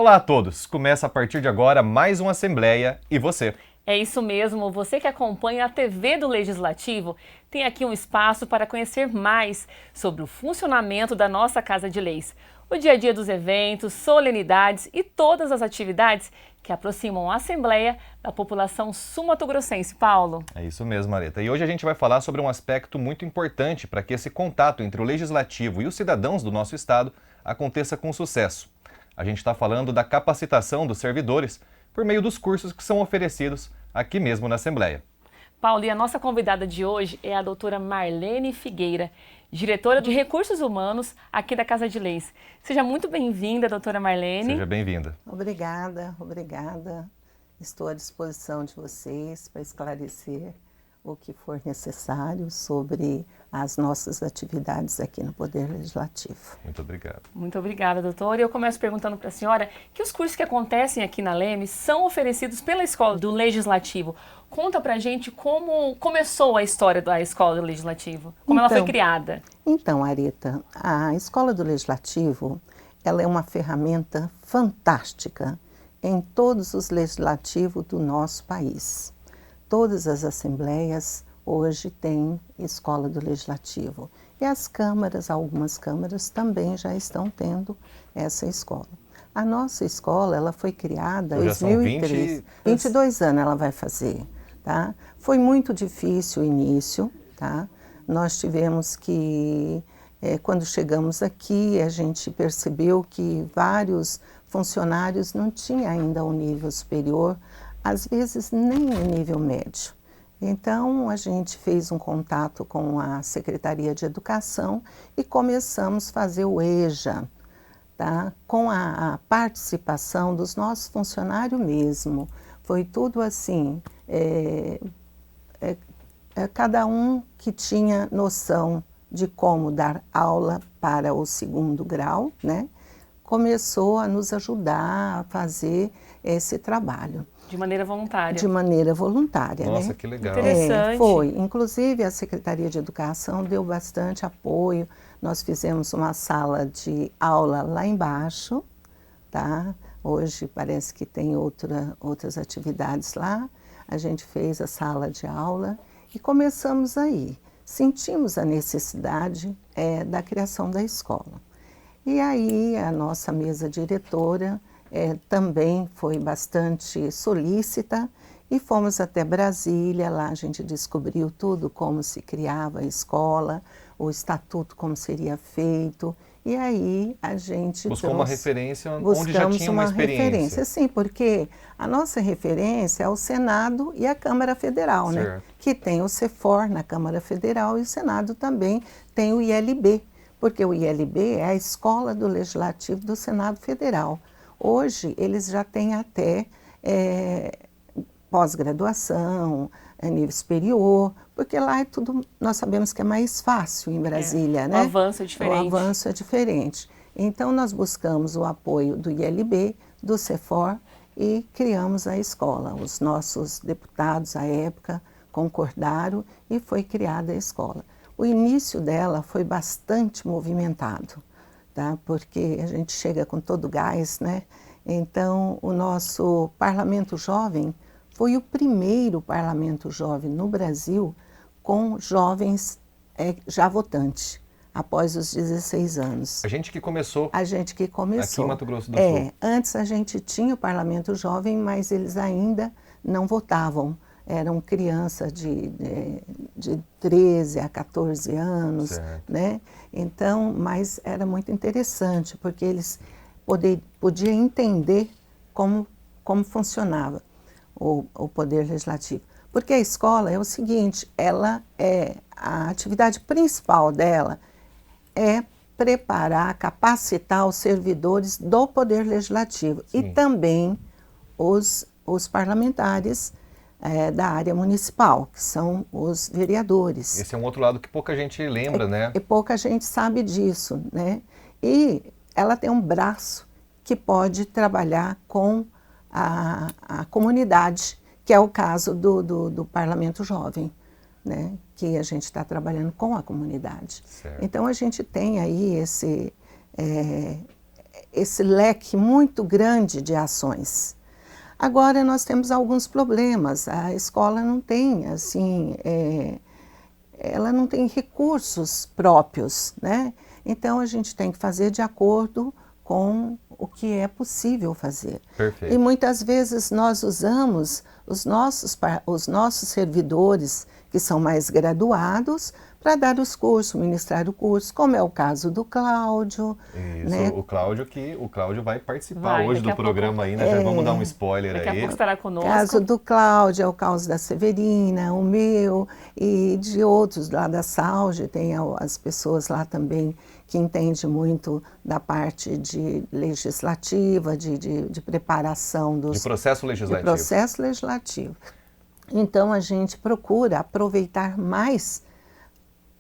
Olá a todos! Começa a partir de agora mais uma Assembleia e você? É isso mesmo, você que acompanha a TV do Legislativo tem aqui um espaço para conhecer mais sobre o funcionamento da nossa Casa de Leis, o dia a dia dos eventos, solenidades e todas as atividades que aproximam a Assembleia da população sul-mato-grossense. Paulo. É isso mesmo, Mareta. E hoje a gente vai falar sobre um aspecto muito importante para que esse contato entre o Legislativo e os cidadãos do nosso estado aconteça com sucesso. A gente está falando da capacitação dos servidores por meio dos cursos que são oferecidos aqui mesmo na Assembleia. Paulo, e a nossa convidada de hoje é a doutora Marlene Figueira, diretora de Recursos Humanos aqui da Casa de Leis. Seja muito bem-vinda, doutora Marlene. Seja bem-vinda. Obrigada. Estou à disposição de vocês para esclarecer o que for necessário sobre as nossas atividades aqui no Poder Legislativo. Muito obrigado. Muito obrigada, doutora. Eu começo perguntando para a senhora que os cursos que acontecem aqui na LEME são oferecidos pela Escola do Legislativo. Conta pra gente como começou a história da Escola do Legislativo, como ela foi criada. Então, Areta, a Escola do Legislativo, ela é uma ferramenta fantástica em todos os legislativos do nosso país. Todas as assembleias hoje têm Escola do Legislativo. E as câmaras, algumas câmaras também já estão tendo essa escola. A nossa escola, ela foi criada em 2003. 22 anos ela vai fazer. Tá? Foi muito difícil o início, tá? Nós tivemos que, quando chegamos aqui, a gente percebeu que vários funcionários não tinham ainda um nível superior, às vezes nem o nível médio. Então, a gente fez um contato com a Secretaria de Educação e começamos a fazer o EJA, tá? Com a participação dos nossos funcionários mesmo. Foi tudo assim, cada um que tinha noção de como dar aula para o segundo grau, né, começou a nos ajudar a fazer esse trabalho. De maneira voluntária. De maneira voluntária, Nossa, né? que legal. Interessante. Foi. Inclusive, a Secretaria de Educação deu bastante apoio. Nós fizemos uma sala de aula lá embaixo, tá? Hoje parece que tem outras atividades lá. A gente fez a sala de aula e começamos aí. Sentimos a necessidade da criação da escola. E aí a nossa mesa diretora também foi bastante solícita e fomos até Brasília. Lá a gente descobriu tudo, como se criava a escola, o estatuto como seria feito. E aí a gente buscou uma referência onde já tinha uma experiência. Sim, porque a nossa referência é o Senado e a Câmara Federal, né? Que tem o CEFOR na Câmara Federal e o Senado também tem o ILB, porque o ILB é a Escola do Legislativo do Senado Federal. Hoje eles já têm até pós-graduação, nível superior, porque lá é tudo, nós sabemos que é mais fácil em Brasília, né? O avanço é diferente. O avanço é diferente. Então nós buscamos o apoio do ILB, do CEFOR e criamos a escola. Os nossos deputados à época concordaram e foi criada a escola. O início dela foi bastante movimentado, tá? Porque a gente chega com todo o gás, né? Então o nosso Parlamento Jovem foi o primeiro parlamento jovem no Brasil com jovens já votantes, após os 16 anos. A gente que começou. Aqui em Mato Grosso do Sul. Antes a gente tinha o parlamento jovem, mas eles ainda não votavam. Eram crianças de 13 a 14 anos, né? Então, mas era muito interessante, porque eles podiam entender como funcionava o Poder Legislativo. Porque a escola é o seguinte, a atividade principal dela é preparar, capacitar os servidores do Poder Legislativo. Sim. E também os parlamentares da área municipal, que são os vereadores. Esse é um outro lado que pouca gente lembra, né? E pouca gente sabe disso, né? E ela tem um braço que pode trabalhar com a comunidade, que é o caso do Parlamento Jovem, né? Que a gente está trabalhando com a comunidade. Certo. Então a gente tem aí esse leque muito grande de ações. Agora nós temos alguns problemas, a escola não tem, assim, ela não tem recursos próprios, né? Então a gente tem que fazer de acordo com o que é possível fazer. Perfeito. E muitas vezes nós usamos os nossos servidores, que são mais graduados, para dar os cursos, ministrar o curso, como é o caso do Cláudio. Isso, né? o Cláudio vai participar hoje do daqui a programa ainda, já vamos dar um spoiler Daqui a aí. pouco estará O conosco. caso do Cláudio, é o caso da Severina, o meu e de outros lá da Sauge, tem as pessoas lá também que entendem muito da parte de legislativa, de preparação De processo legislativo. de processo legislativo. Então a gente procura aproveitar mais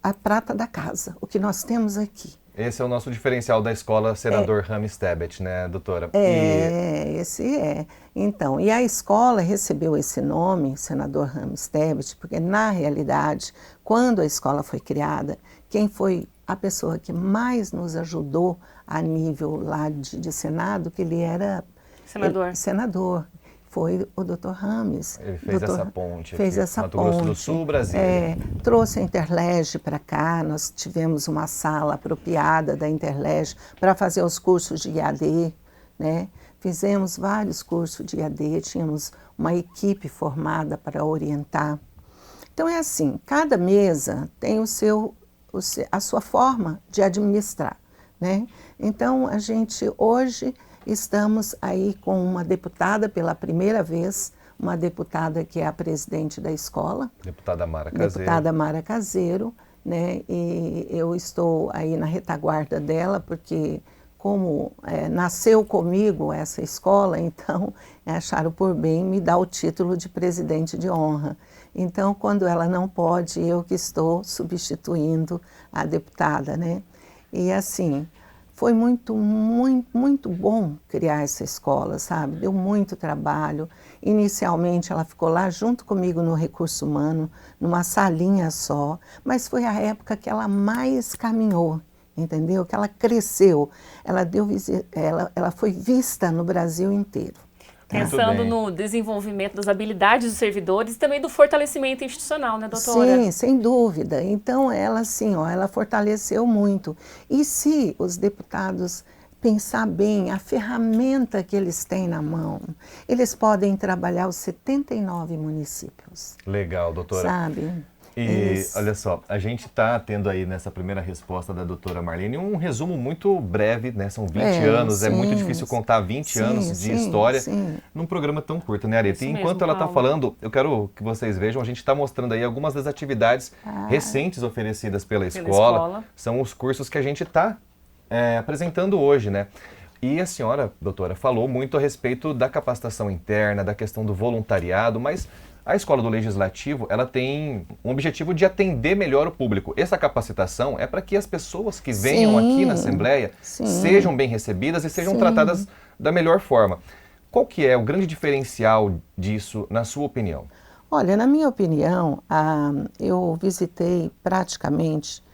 a prata da casa, o que nós temos aqui. Esse é o nosso diferencial da escola Senador Rames Tebet, né, doutora? Esse é. Então, e a escola recebeu esse nome, Senador Rames Tebet, porque na realidade, quando a escola foi criada, quem foi a pessoa que mais nos ajudou a nível lá de Senado, que ele era senador, foi o Dr. Rames. Ele fez essa ponte fez aqui, essa Mato ponte. Grosso do Sul, Brasília. Trouxe a Interlege para cá, nós tivemos uma sala apropriada da Interlege para fazer os cursos de IAD, né? Fizemos vários cursos de IAD, tínhamos uma equipe formada para orientar. Então é assim, cada mesa tem a sua forma de administrar, né? Então a gente hoje estamos aí com uma deputada pela primeira vez, uma deputada que é a presidente da escola. Deputada Mara Caseiro. Deputada Mara Caseiro, né? E eu estou aí na retaguarda dela, porque como nasceu comigo essa escola, então acharam por bem me dar o título de presidente de honra. Então, quando ela não pode, eu que estou substituindo a deputada, né? E assim, foi muito bom criar essa escola, sabe? Deu muito trabalho. Inicialmente ela ficou lá junto comigo no Recurso Humano, numa salinha só, mas foi a época que ela mais caminhou, entendeu? Que ela cresceu, ela foi vista no Brasil inteiro. Pensando no desenvolvimento das habilidades dos servidores e também do fortalecimento institucional, né, doutora? Sim, sem dúvida. Então, ela assim, ela fortaleceu muito. E se os deputados pensar bem a ferramenta que eles têm na mão, eles podem trabalhar os 79 municípios. Legal, doutora. Sabe? E olha só, a gente está tendo aí nessa primeira resposta da doutora Marlene um resumo muito breve, né? São 20 anos, sim, é muito difícil contar 20 anos de história num programa tão curto, né, Areta? E enquanto ela está falando, eu quero que vocês vejam, a gente está mostrando aí algumas das atividades recentes oferecidas pela escola. São os cursos que a gente está apresentando hoje, né? E a senhora, doutora, falou muito a respeito da capacitação interna, da questão do voluntariado, mas a Escola do Legislativo, ela tem um objetivo de atender melhor o público. Essa capacitação é para que as pessoas que venham aqui na Assembleia sejam bem recebidas e sejam tratadas da melhor forma. Qual que é o grande diferencial disso, na sua opinião? Olha, na minha opinião, eu visitei praticamente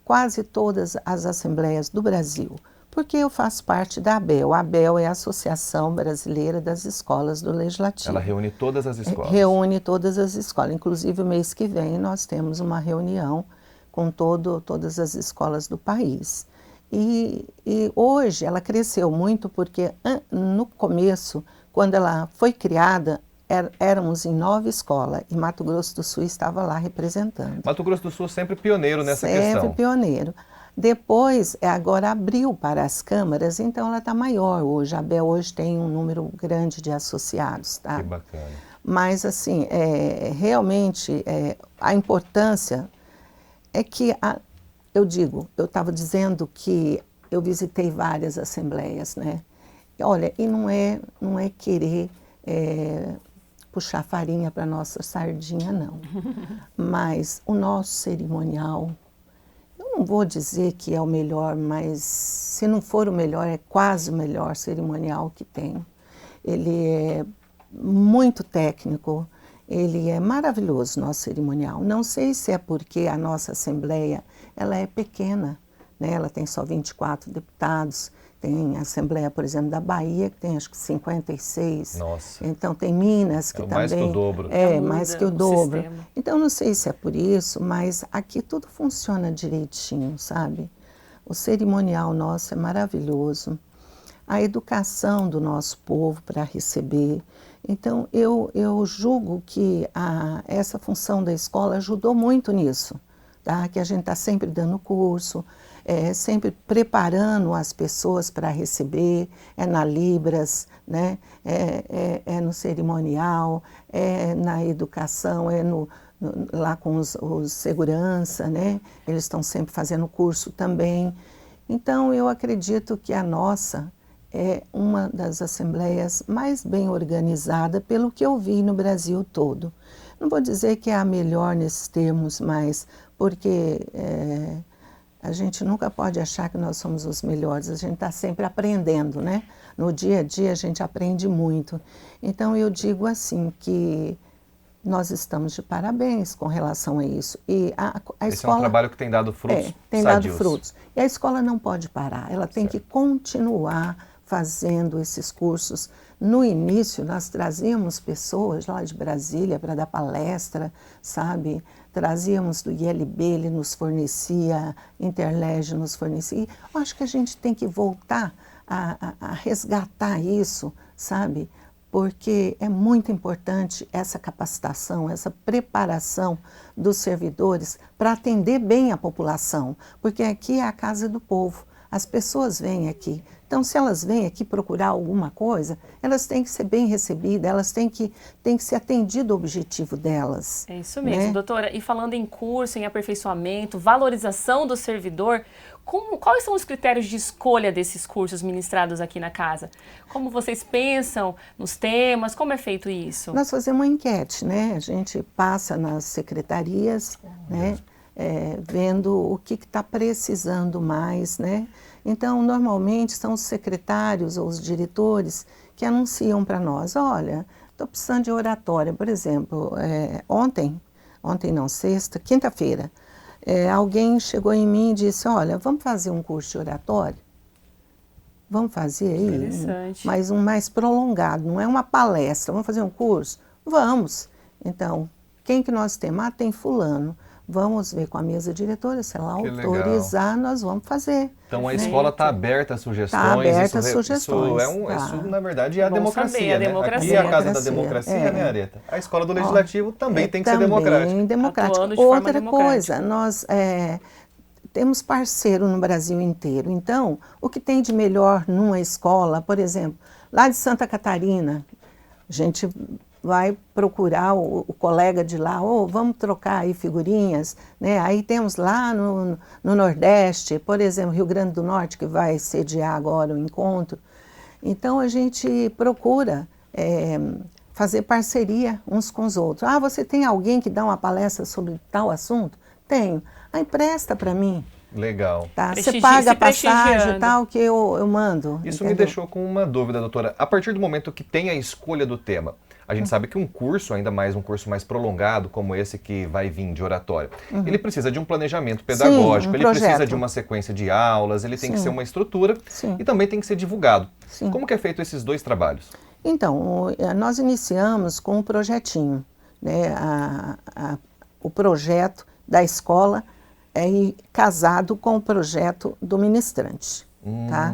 quase todas as assembleias do Brasil, porque eu faço parte da ABEL. A ABEL é a Associação Brasileira das Escolas do Legislativo. Ela reúne todas as escolas? Reúne todas as escolas. Inclusive, o mês que vem, nós temos uma reunião com todas as escolas do país. E hoje ela cresceu muito porque no começo, quando ela foi criada, éramos em 9 escolas e Mato Grosso do Sul estava lá representando. Mato Grosso do Sul sempre pioneiro nessa questão. Sempre pioneiro. Depois, agora abriu para as câmaras, então ela está maior hoje. A ABEL hoje tem um número grande de associados, tá? Que bacana. Mas, assim, realmente, a importância é que, eu estava dizendo que eu visitei várias assembleias, né? Olha, e não é querer puxar farinha para nossa sardinha, não. Mas o nosso cerimonial, não vou dizer que é o melhor, mas se não for o melhor, é quase o melhor cerimonial que tem. Ele é muito técnico, ele é maravilhoso, nosso cerimonial. Não sei se é porque a nossa Assembleia ela é pequena, né? Ela tem só 24 deputados. Tem a Assembleia, por exemplo, da Bahia, que tem acho que 56. Nossa. Então tem Minas, que também... mais que o dobro. É, mais que o dobro. Sistema. Então não sei se é por isso, mas aqui tudo funciona direitinho, sabe? O cerimonial nosso é maravilhoso. A educação do nosso povo para receber. Então eu julgo que essa função da escola ajudou muito nisso. Tá? Que a gente está sempre dando curso, sempre preparando as pessoas para receber, na Libras, né? No cerimonial, na educação, lá com os segurança, né? Eles estão sempre fazendo curso também. Então eu acredito que a nossa é uma das assembleias mais bem organizada pelo que eu vi no Brasil todo. Não vou dizer que é a melhor nesses termos, mas porque a gente nunca pode achar que nós somos os melhores, a gente está sempre aprendendo, né? No dia a dia a gente aprende muito. Então eu digo assim que nós estamos de parabéns com relação a isso. E a Esse escola, é um trabalho que tem dado frutos tem dado sadios. frutos. E a escola não pode parar, ela tem Certo. que continuar fazendo esses cursos. No início, nós trazíamos pessoas lá de Brasília para dar palestra, sabe? Trazíamos do ILB, ele nos fornecia, Interlege nos fornecia. Eu acho que a gente tem que voltar a resgatar isso, sabe? Porque é muito importante essa capacitação, essa preparação dos servidores para atender bem a população, porque aqui é a casa do povo, as pessoas vêm aqui. Então, se elas vêm aqui procurar alguma coisa, elas têm que ser bem recebidas, elas têm que ser atendido o objetivo delas. É isso mesmo, né? doutora. E falando em curso, em aperfeiçoamento, valorização do servidor, quais são os critérios de escolha desses cursos ministrados aqui na casa? Como vocês pensam nos temas? Como é feito isso? Nós fazemos uma enquete, né? A gente passa nas secretarias, né? Vendo o que está precisando mais, né? Então, normalmente são os secretários ou os diretores que anunciam para nós, olha, estou precisando de oratória, por exemplo, quinta-feira, alguém chegou em mim e disse, olha, vamos fazer um curso de oratória? Vamos fazer aí? Interessante. Mas um mais prolongado, não é uma palestra, vamos fazer um curso? Vamos. Então, quem que nós temos? Tem fulano. Vamos ver com a mesa diretora, se ela autorizar, nós vamos fazer. Então a escola está aberta a sugestões. Está aberta a sugestões. Isso, na verdade, é a Bom democracia, saber, a né? democracia. Aqui é a casa da democracia, né, Areta? A escola do Legislativo também tem que ser Também democrática. Atuando de forma Outra democrática. coisa, nós temos parceiro no Brasil inteiro. Então, o que tem de melhor numa escola, por exemplo, lá de Santa Catarina, a gente vai procurar o colega de lá, vamos trocar aí figurinhas, né? Aí temos lá no Nordeste, por exemplo, Rio Grande do Norte, que vai sediar agora o encontro. Então, a gente procura fazer parceria uns com os outros. Ah, você tem alguém que dá uma palestra sobre tal assunto? Tenho. Empresta para mim. Legal. Tá? Você paga a passagem e tal, que eu mando. Isso me deixou com uma dúvida, doutora. A partir do momento que tem a escolha do tema, a gente sabe que um curso, ainda mais um curso mais prolongado, como esse que vai vir de oratória, ele precisa de um planejamento pedagógico, ele precisa de uma sequência de aulas, ele tem que ser uma estrutura e também tem que ser divulgado. Como que é feito esses dois trabalhos? Então, nós iniciamos com um projetinho, né? O projeto da escola casado com o projeto do ministrante, tá?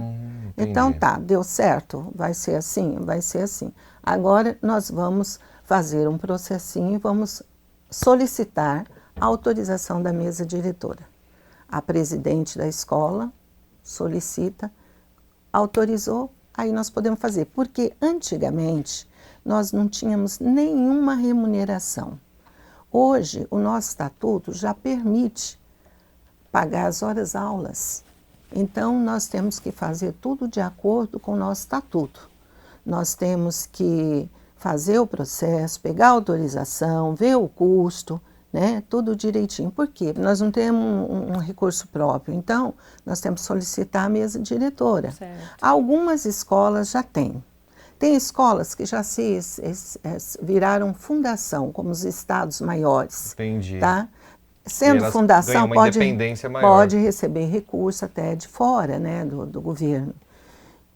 Então deu certo, vai ser assim, vai ser assim. Agora nós vamos fazer um processinho e vamos solicitar a autorização da mesa diretora. A presidente da escola solicita, autorizou, aí nós podemos fazer. Porque antigamente nós não tínhamos nenhuma remuneração. Hoje o nosso estatuto já permite pagar as horas-aulas. Então, nós temos que fazer tudo de acordo com o nosso estatuto. Nós temos que fazer o processo, pegar a autorização, ver o custo, né? Tudo direitinho. Por quê? Nós não temos um recurso próprio. Então, nós temos que solicitar a mesa diretora. Certo. Algumas escolas já têm. Tem escolas que já viraram fundação, como os estados maiores. Entendi. Tá? sendo fundação, independência maior. pode receber recurso até de fora, né, do governo.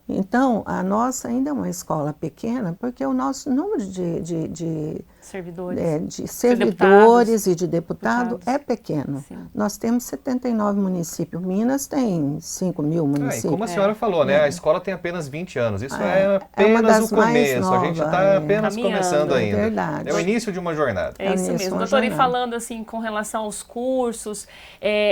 Então, a nossa ainda é uma escola pequena, porque o nosso número de servidores e de deputados é pequeno. Sim. Nós temos 79 municípios. Minas tem 5 mil municípios. E como a senhora falou, né? A escola tem apenas 20 anos. Isso é apenas o começo. A gente está apenas começando ainda. Verdade. É o início de uma jornada. É isso mesmo. Doutora, e falando assim com relação aos cursos,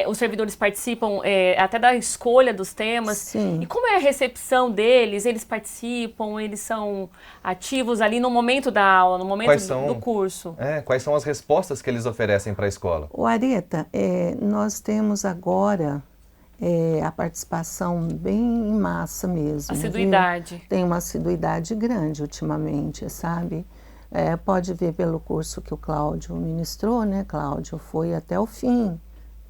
os servidores participam até da escolha dos temas. Sim. E como é a recepção deles? Eles participam, eles são ativos ali no momento da aula, no momento do curso? Quais são as respostas que eles oferecem para a escola? O Areta, nós temos agora a participação bem em massa mesmo. Assiduidade. Viu? Tem uma assiduidade grande ultimamente, sabe? Pode ver pelo curso que o Cláudio ministrou, né? Cláudio foi até o fim,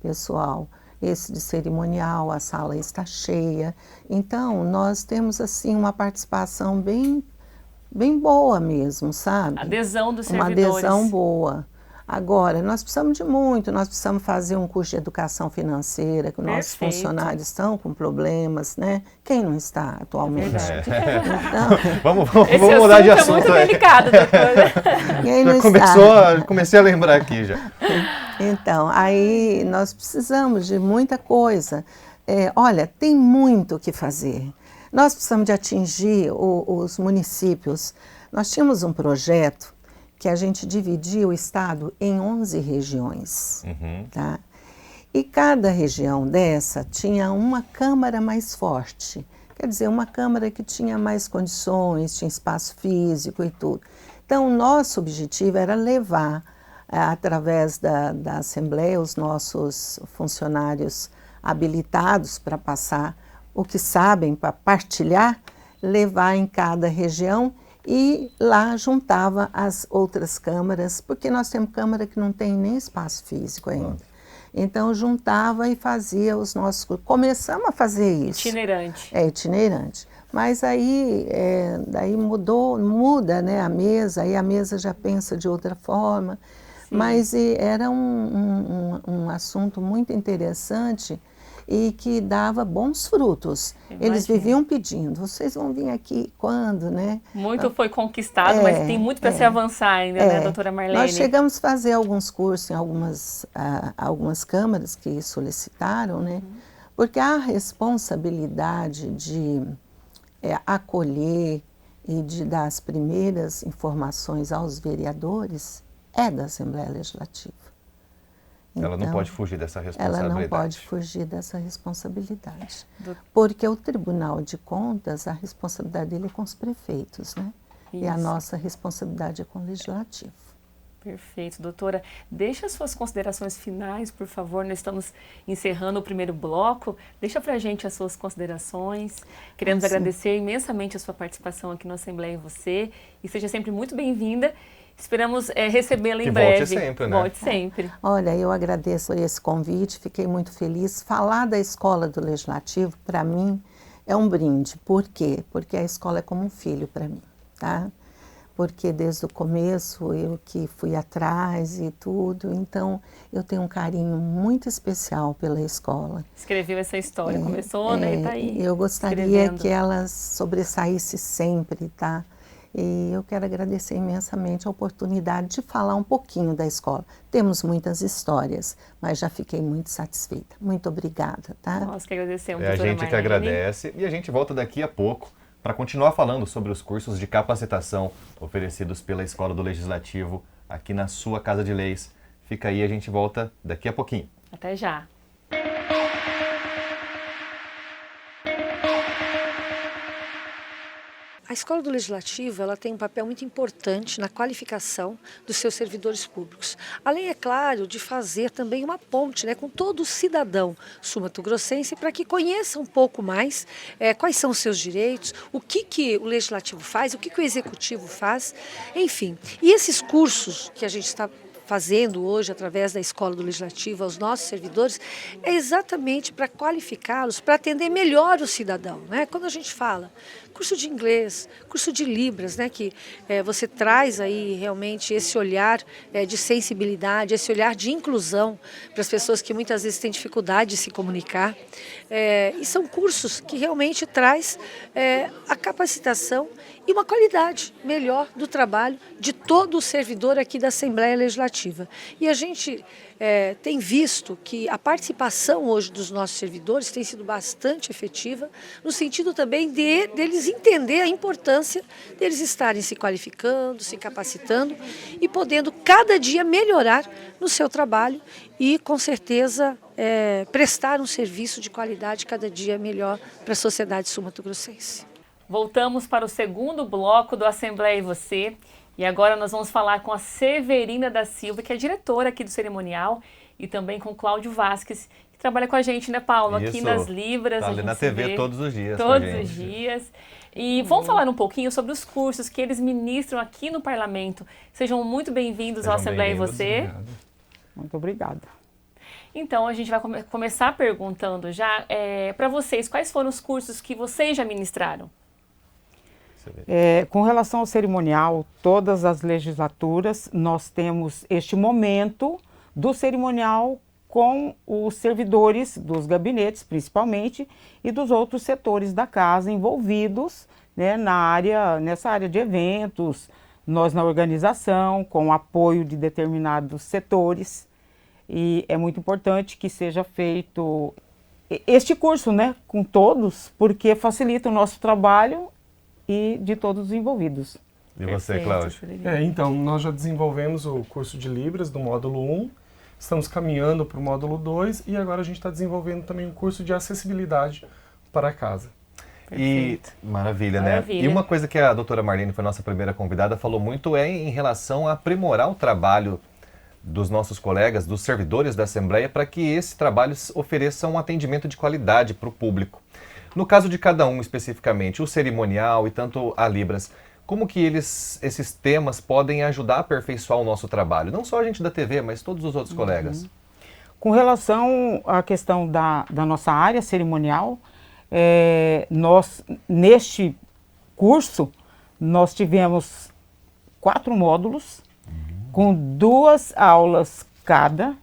pessoal. Esse de cerimonial, a sala está cheia. Então, nós temos assim uma participação bem boa mesmo, sabe? Adesão dos servidores. Uma adesão boa. Agora, nós precisamos de muito, nós precisamos fazer um curso de educação financeira, que os nossos funcionários estão com problemas, né? Quem não está atualmente? Então, vamos mudar de assunto. É muito delicado, doutora. Quem não está? Comecei a lembrar aqui já. Então, aí nós precisamos de muita coisa. Olha, tem muito o que fazer. Nós precisamos de atingir os municípios. Nós tínhamos um projeto que a gente dividia o estado em 11 regiões, tá? E cada região dessa tinha uma câmara mais forte, quer dizer, uma câmara que tinha mais condições, tinha espaço físico e tudo. Então, o nosso objetivo era levar, através da Assembleia, os nossos funcionários habilitados para passar o que sabem, para partilhar, levar em cada região e lá juntava as outras câmaras, porque nós temos câmara que não tem nem espaço físico ainda. Então, juntava e fazia os nossos cursos. Começamos a fazer isso. Itinerante. Itinerante. Mas aí, daí muda, né, a mesa, aí a mesa já pensa de outra forma. Sim. Mas era um assunto muito interessante e que dava bons frutos. Eles viviam pedindo, vocês vão vir aqui quando, né? Muito foi conquistado, mas tem muito para se avançar ainda, né, doutora Marlene? Nós chegamos a fazer alguns cursos em algumas câmaras que solicitaram, né? Porque a responsabilidade de acolher e de dar as primeiras informações aos vereadores é da Assembleia Legislativa. Ela não pode fugir dessa responsabilidade. Ela não pode fugir dessa responsabilidade. Porque o Tribunal de Contas, a responsabilidade dele é com os prefeitos, né? Isso. E a nossa responsabilidade é com o Legislativo. Perfeito, doutora. Deixa as suas considerações finais, por favor. Nós estamos encerrando o primeiro bloco. Deixa pra gente as suas considerações. Queremos agradecer imensamente a sua participação aqui na Assembleia e você. E seja sempre muito bem-vinda. Esperamos recebê-la em breve. Volte sempre, né? Volte sempre. Olha, eu agradeço por esse convite, fiquei muito feliz. Falar da Escola do Legislativo, para mim, é um brinde. Por quê? Porque a escola é como um filho para mim, tá? Porque desde o começo eu que fui atrás e tudo, então eu tenho um carinho muito especial pela escola. Escreveu essa história, começou, né? E tá aí. Eu gostaria que ela sobressaísse sempre, tá? E eu quero agradecer imensamente a oportunidade de falar um pouquinho da escola. Temos muitas histórias, mas já fiquei muito satisfeita. Muito obrigada, tá? Nós que agradecemos, a gente que agradece e a gente volta daqui a pouco para continuar falando sobre os cursos de capacitação oferecidos pela Escola do Legislativo aqui na sua Casa de Leis. Fica aí, a gente volta daqui a pouquinho. Até já! A Escola do Legislativo ela tem um papel muito importante na qualificação dos seus servidores públicos. Além, é claro, de fazer também uma ponte, né, com todo cidadão sul-mato-grossense para que conheça um pouco mais quais são os seus direitos, o que o Legislativo faz, o que o Executivo faz, enfim. E esses cursos que a gente está fazendo hoje através da Escola do Legislativo aos nossos servidores é exatamente para qualificá-los, para atender melhor o cidadão, né? Quando a gente fala curso de inglês, curso de Libras, né, que você traz aí realmente esse olhar de sensibilidade, esse olhar de inclusão para as pessoas que muitas vezes têm dificuldade de se comunicar. E são cursos que realmente traz a capacitação e uma qualidade melhor do trabalho de todo o servidor aqui da Assembleia Legislativa. E a gente tem visto que a participação hoje dos nossos servidores tem sido bastante efetiva, no sentido também deles entender a importância deles estarem se qualificando, se capacitando e podendo cada dia melhorar no seu trabalho e, com certeza, prestar um serviço de qualidade cada dia melhor para a sociedade sul-mato-grossense. Voltamos para o segundo bloco do Assembleia e Você. E agora nós vamos falar com a Severina da Silva, que é diretora aqui do cerimonial, e também com o Cláudio Vasques, que trabalha com a gente, né, Paulo? Isso. Aqui nas Libras. Tá ali na TV todos os dias. Todos os dias. E vamos falar um pouquinho sobre os cursos que eles ministram aqui no Parlamento. Sejam muito bem-vindos ao Assembleia e Você. Obrigado. Muito obrigada. Então, a gente vai começar perguntando já para vocês, quais foram os cursos que vocês já ministraram? Com relação ao cerimonial, todas as legislaturas, nós temos este momento do cerimonial com os servidores dos gabinetes, principalmente, e dos outros setores da casa envolvidos, né, nessa área de eventos, nós na organização, com o apoio de determinados setores. E é muito importante que seja feito este curso, né, com todos, porque facilita o nosso trabalho e de todos os envolvidos. E você, Cláudio? Então, nós já desenvolvemos o curso de Libras do módulo 1, estamos caminhando para o módulo 2 e agora a gente está desenvolvendo também um curso de acessibilidade para a casa. Perfeito. E maravilha, né? Maravilha. E uma coisa que a doutora Marlene, foi nossa primeira convidada, falou muito em relação a aprimorar o trabalho dos nossos colegas, dos servidores da Assembleia, para que esse trabalho ofereça um atendimento de qualidade para o público. No caso de cada um especificamente, o cerimonial e tanto a Libras, como que esses temas podem ajudar a aperfeiçoar o nosso trabalho? Não só a gente da TV, mas todos os outros colegas. Com relação à questão da nossa área cerimonial, nós, neste curso, nós tivemos 4 módulos, com 2 aulas cada,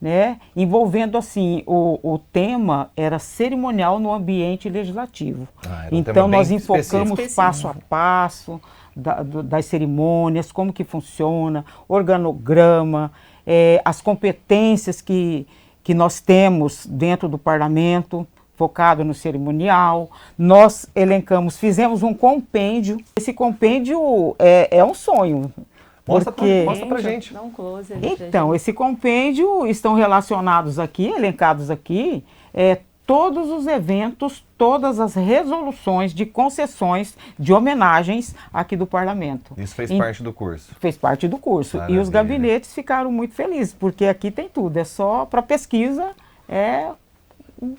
né, envolvendo assim, o tema era cerimonial no ambiente legislativo. Então nós enfocamos passo a passo das cerimônias, como que funciona, organograma, as competências que nós temos dentro do parlamento, focado no cerimonial. Nós elencamos, fizemos um compêndio. Esse compêndio é um sonho. Mostra pra gente. Dá um close ali pra Então, gente. esse compêndio estão relacionados aqui, elencados aqui, todos os eventos, todas as resoluções de concessões, de homenagens aqui do Parlamento. Isso fez parte do curso. Fez parte do curso. Maravilha. E os gabinetes ficaram muito felizes, porque aqui tem tudo, é só para pesquisa,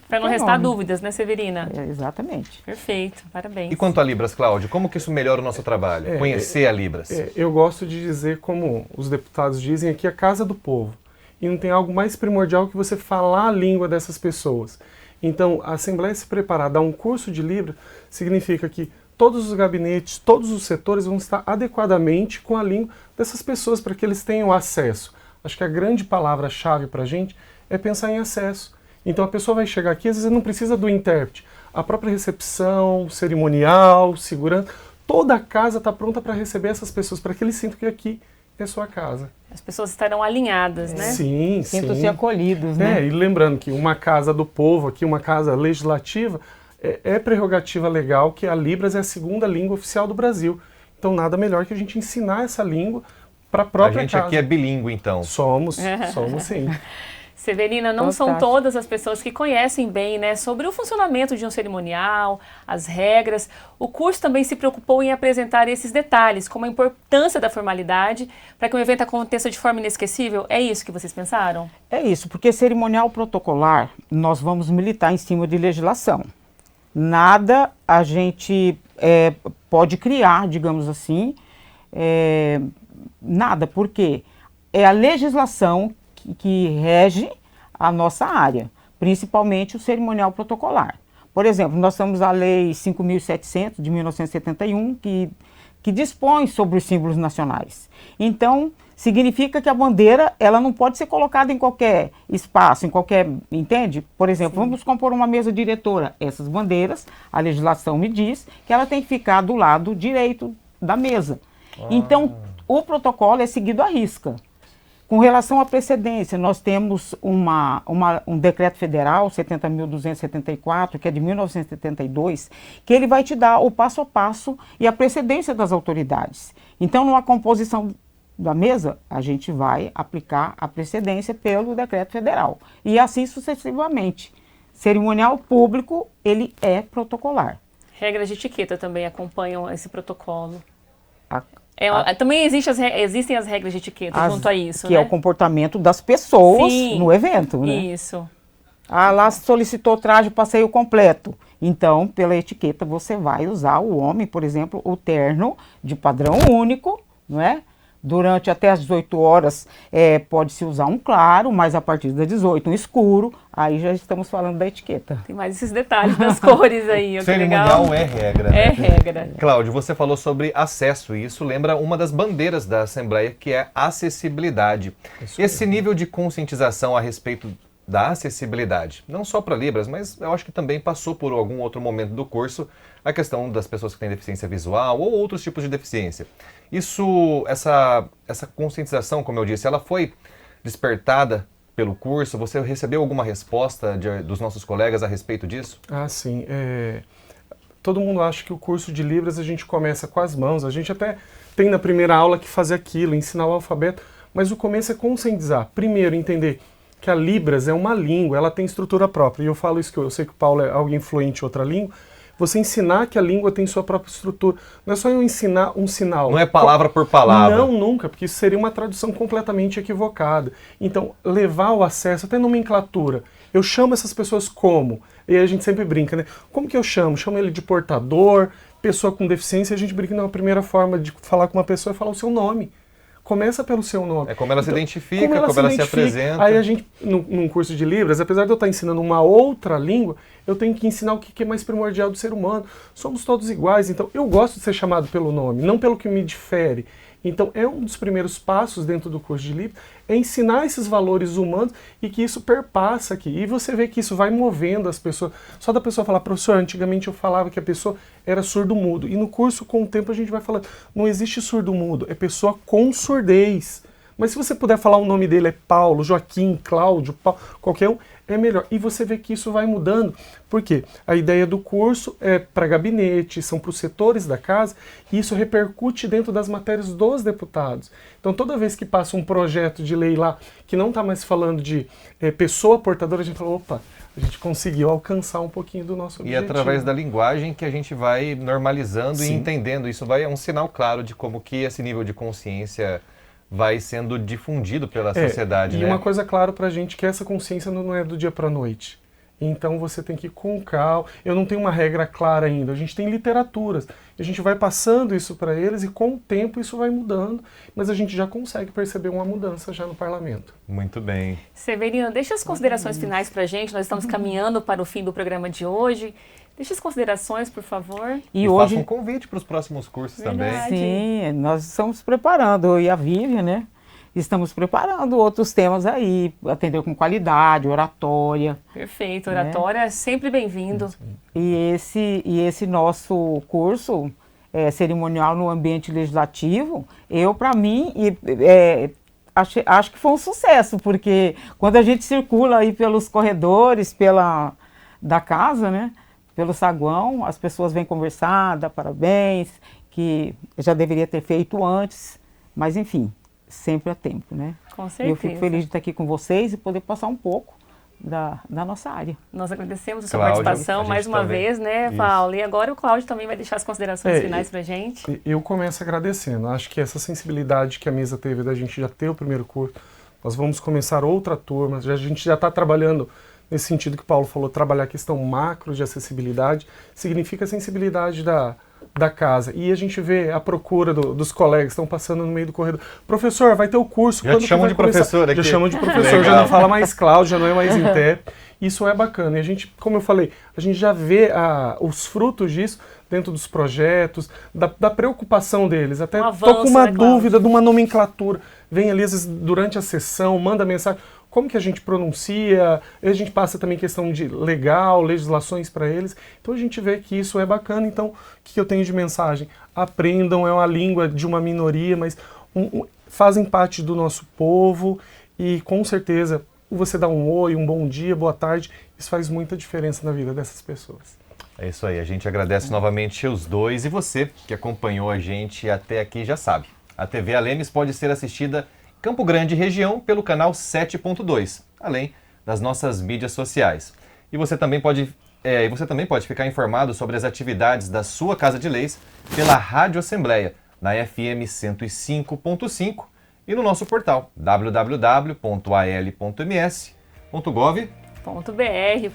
Para não restar dúvidas, né, Severina? Exatamente. Perfeito, parabéns. E quanto a Libras, Cláudio, como que isso melhora o nosso trabalho? Conhecer a Libras. Eu gosto de dizer, como os deputados dizem, aqui é a casa do povo. E não tem algo mais primordial que você falar a língua dessas pessoas. Então, a Assembleia se preparar, dar um curso de Libras, significa que todos os gabinetes, todos os setores vão estar adequadamente com a língua dessas pessoas para que eles tenham acesso. Acho que a grande palavra-chave para a gente é pensar em acesso. Então a pessoa vai chegar aqui, às vezes não precisa do intérprete. A própria recepção, cerimonial, segurança, toda a casa está pronta para receber essas pessoas, para que eles sintam que aqui é sua casa. As pessoas estarão alinhadas, né? Sim, Sintam-se sim. acolhidos, né? E lembrando que uma casa do povo, aqui uma casa legislativa, é prerrogativa legal que a Libras é a segunda língua oficial do Brasil. Então nada melhor que a gente ensinar essa língua para a própria casa. A gente aqui é bilíngue, então. Somos sim. Severina, não são todas as pessoas que conhecem bem, né, sobre o funcionamento de um cerimonial, as regras. O curso também se preocupou em apresentar esses detalhes, como a importância da formalidade, para que o evento aconteça de forma inesquecível. É isso que vocês pensaram? É isso, porque cerimonial protocolar, nós vamos militar em cima de legislação. Nada a gente pode criar, digamos assim, nada, porque é a legislação que rege a nossa área, principalmente o cerimonial protocolar. Por exemplo, nós temos a Lei 5.700 de 1971, que dispõe sobre os símbolos nacionais. Então, significa que a bandeira, ela não pode ser colocada em qualquer espaço, em qualquer, entende? Por exemplo, vamos compor uma mesa diretora. Essas bandeiras, a legislação me diz que ela tem que ficar do lado direito da mesa. Então, o protocolo é seguido à risca. Com relação à precedência, nós temos um decreto federal, 70.274, que é de 1972, que ele vai te dar o passo a passo e a precedência das autoridades. Então, numa composição da mesa, a gente vai aplicar a precedência pelo decreto federal. E assim sucessivamente. Cerimonial público, ele é protocolar. Regras de etiqueta também acompanham esse protocolo. Também existem as regras de etiqueta junto a isso, que né? é o comportamento das pessoas no evento, né? Isso. Lá solicitou traje passeio completo. Então, pela etiqueta, você vai usar o homem, por exemplo, o terno de padrão único, não é? Durante até as 18 horas pode-se usar um claro, mas a partir das 18 um escuro, aí já estamos falando da etiqueta. Tem mais esses detalhes das cores aí. Cerimonial é regra. É regra. Cláudio, você falou sobre acesso e isso lembra uma das bandeiras da Assembleia, que é a acessibilidade. Esse nível de conscientização a respeito da acessibilidade, não só para Libras, mas eu acho que também passou por algum outro momento do curso a questão das pessoas que têm deficiência visual ou outros tipos de deficiência. Essa conscientização, como eu disse, ela foi despertada pelo curso? Você recebeu alguma resposta dos nossos colegas a respeito disso? Sim. Todo mundo acha que o curso de Libras a gente começa com as mãos, a gente até tem na primeira aula que fazer aquilo, ensinar o alfabeto, mas o começo é conscientizar. Primeiro, entender que a Libras é uma língua, ela tem estrutura própria. E eu falo isso, que eu sei que o Paulo é alguém fluente em outra língua. Você ensinar que a língua tem sua própria estrutura. Não é só eu ensinar um sinal. Não é palavra por palavra. Não, nunca, porque isso seria uma tradução completamente equivocada. Então, levar o acesso, até nomenclatura. Eu chamo essas pessoas como? E aí a gente sempre brinca, né? Como que eu chamo? Chamo ele de portador, pessoa com deficiência. A gente brinca, não, a primeira forma de falar com uma pessoa é falar o seu nome. Começa pelo seu nome. É como ela se identifica, como ela se apresenta. Aí a gente, num curso de Libras, apesar de eu estar ensinando uma outra língua, eu tenho que ensinar o que é mais primordial do ser humano. Somos todos iguais, então eu gosto de ser chamado pelo nome, não pelo que me difere. Então é um dos primeiros passos dentro do curso de Libras, é ensinar esses valores humanos e que isso perpassa aqui. E você vê que isso vai movendo as pessoas. Só da pessoa falar, professor, antigamente eu falava que a pessoa era surdo-mudo. E no curso, com o tempo, a gente vai falando, não existe surdo-mudo, é pessoa com surdez. Mas se você puder falar o nome dele, é Paulo, Joaquim, Cláudio, Paulo, qualquer um, é melhor. E você vê que isso vai mudando. Por quê? A ideia do curso é para gabinete, são para os setores da casa, e isso repercute dentro das matérias dos deputados. Então, toda vez que passa um projeto de lei lá, que não está mais falando de pessoa portadora, a gente fala, opa, a gente conseguiu alcançar um pouquinho do nosso objetivo. E através da linguagem que a gente vai normalizando e entendendo. Isso é um sinal claro de como que esse nível de consciência vai sendo difundido pela sociedade. E uma coisa clara pra gente, que essa consciência não é do dia pra noite. Então você tem que ir com calma. Eu não tenho uma regra clara ainda. A gente tem literaturas. A gente vai passando isso para eles e com o tempo isso vai mudando. Mas a gente já consegue perceber uma mudança já no parlamento. Muito bem. Severino, deixa as considerações finais pra gente. Nós estamos caminhando para o fim do programa de hoje. Deixa as considerações, por favor. E hoje faça um convite para os próximos cursos também. Sim, nós estamos preparando, eu e a Vivian, né? Estamos preparando outros temas aí, atender com qualidade, oratória. Perfeito, oratória é sempre bem-vindo. E esse nosso curso cerimonial no ambiente legislativo, para mim, acho que foi um sucesso, porque quando a gente circula aí pelos corredores da casa, né? Pelo saguão, as pessoas vêm conversar, dar parabéns, que já deveria ter feito antes, mas enfim, sempre há tempo, né? Com certeza. Eu fico feliz de estar aqui com vocês e poder passar um pouco da nossa área. Nós agradecemos a sua participação mais uma vez, né, Paulo? E agora o Cláudio também vai deixar as considerações finais pra gente. Eu começo agradecendo. Acho que essa sensibilidade que a mesa teve da gente já ter o primeiro curso, nós vamos começar outra turma, a gente já está trabalhando nesse sentido que o Paulo falou, trabalhar a questão macro de acessibilidade, significa a sensibilidade da casa. E a gente vê a procura dos colegas que estão passando no meio do corredor. Professor, vai ter o curso. Já te chamam de professor aqui. Já chamam de professor, já não fala mais Cláudio, já não é mais Inter. Isso é bacana. E a gente, como eu falei, a gente já vê os frutos disso dentro dos projetos, da preocupação deles. Até tô com uma dúvida de uma nomenclatura. Vem ali, às vezes, durante a sessão, manda mensagem. Como que a gente pronuncia? A gente passa também questão de legal, legislações para eles. Então a gente vê que isso é bacana. Então, o que eu tenho de mensagem? Aprendam, é uma língua de uma minoria, mas fazem parte do nosso povo e com certeza você dá um oi, um bom dia, boa tarde, isso faz muita diferença na vida dessas pessoas. É isso aí, a gente agradece novamente os dois e você que acompanhou a gente até aqui já sabe. A TV Alemes pode ser assistida em Campo Grande e região pelo canal 7.2, além das nossas mídias sociais. E você também pode ficar informado sobre as atividades da sua Casa de Leis pela Rádio Assembleia, na FM 105.5 e no nosso portal www.al.ms.gov.br,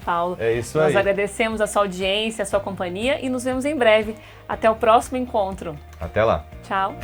Paulo. É isso aí. Nós agradecemos a sua audiência, a sua companhia e nos vemos em breve. Até o próximo encontro. Até lá. Tchau.